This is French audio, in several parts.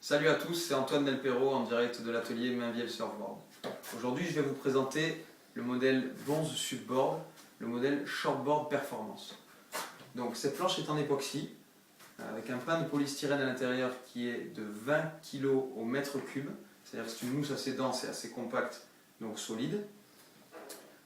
Salut à tous, c'est Antoine Del Perro en direct de l'atelier Mainviel Surfboard. Aujourd'hui, je vais vous présenter le modèle Bonze Subboard, le modèle Shortboard Performance. Donc, cette planche est en époxy, avec un pain de polystyrène à l'intérieur qui est de 20 kg au mètre cube, c'est-à-dire que c'est une mousse assez dense et assez compacte, donc solide.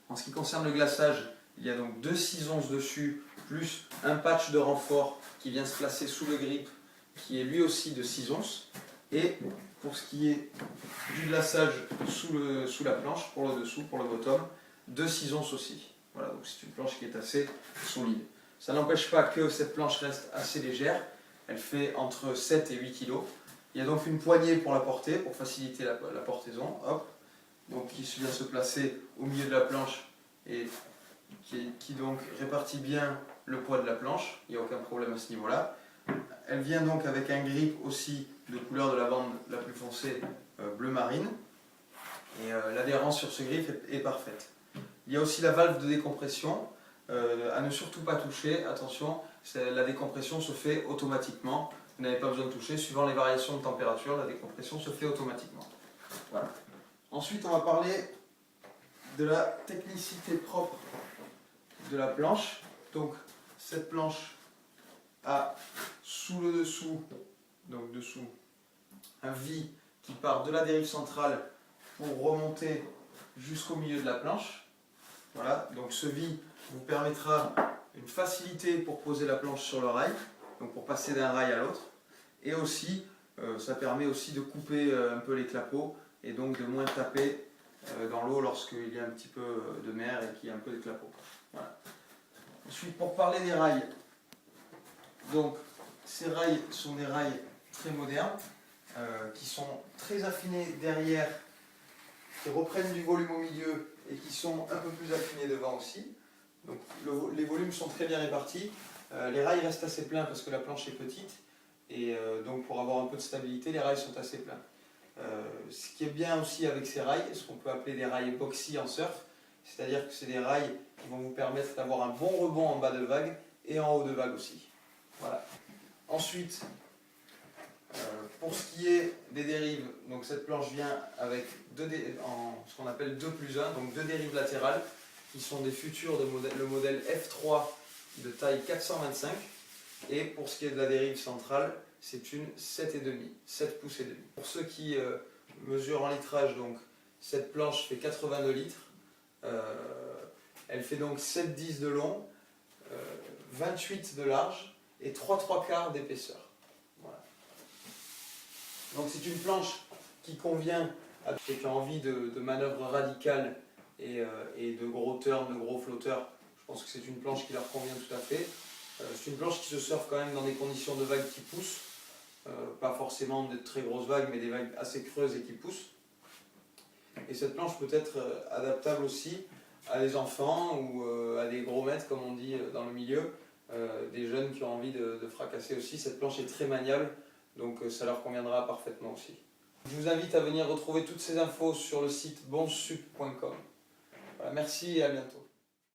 En ce qui concerne le glaçage, il y a donc 2 6 onces dessus, plus un patch de renfort qui vient se placer sous le grip, qui est lui aussi de 6 onces. Et pour ce qui est du glaçage sous la planche, pour le dessous, pour le bottom, 2 6 onces aussi. Voilà, donc c'est une planche qui est assez solide. Ça n'empêche pas que cette planche reste assez légère, elle fait entre 7 et 8 kg. Il y a donc une poignée pour la porter, pour faciliter la portaison, hop, donc qui vient se placer au milieu de la planche et qui donc répartit bien le poids de la planche, il n'y a aucun problème à ce niveau-là. Elle vient donc avec un grip aussi de couleur de la bande la plus foncée, bleu marine, et l'adhérence sur ce grip est parfaite. Il y a aussi la valve de décompression, à ne surtout pas toucher, attention, la décompression se fait automatiquement, vous n'avez pas besoin de toucher, suivant les variations de température, la décompression se fait automatiquement. Voilà. Ensuite, on va parler de la technicité propre de la planche. Donc, cette planche a sous le dessous, donc dessous, un V qui part de la dérive centrale pour remonter jusqu'au milieu de la planche. Voilà, donc ce V vous permettra une facilité pour poser la planche sur le rail, donc pour passer d'un rail à l'autre, et aussi ça permet aussi de couper un peu les clapots et donc de moins taper dans l'eau lorsqu'il y a un petit peu de mer et qu'il y a un peu de clapots. Voilà. Ensuite, pour parler des rails, donc ces rails sont des rails très modernes qui sont très affinés derrière, qui reprennent du volume au milieu et qui sont un peu plus affinés devant aussi. Donc les volumes sont très bien répartis. Les rails restent assez pleins parce que la planche est petite et donc pour avoir un peu de stabilité, les rails sont assez pleins. Ce qui est bien aussi avec ces rails, ce qu'on peut appeler des rails boxy en surf, c'est-à-dire que c'est des rails qui vont vous permettre d'avoir un bon rebond en bas de vague et en haut de vague aussi. Voilà. Ensuite, pour ce qui est des dérives, donc cette planche vient avec ce qu'on appelle 2+1, donc 2 dérives latérales qui sont des futures le modèle F3 de taille 425, et pour ce qui est de la dérive centrale, c'est une 7,5, 7 pouces et demi. Pour ceux qui mesurent en litrage, donc cette planche fait 82 litres, elle fait donc 7,10 de long, 28 de large et 3/3 d'épaisseur. Voilà. Donc c'est une planche qui convient à ceux qui ont envie de manœuvres radicales et de gros turns, de gros flotteurs. Je pense que c'est une planche qui leur convient tout à fait. C'est une planche qui se surfe quand même dans des conditions de vagues qui poussent. Pas forcément de très grosses vagues, mais des vagues assez creuses et qui poussent. Et cette planche peut être adaptable aussi à des enfants ou à des gros maîtres, comme on dit dans le milieu, des jeunes qui ont envie de fracasser aussi. Cette planche est très maniable, donc ça leur conviendra parfaitement aussi. Je vous invite à venir retrouver toutes ces infos sur le site bonzesub.com. Voilà, merci et à bientôt.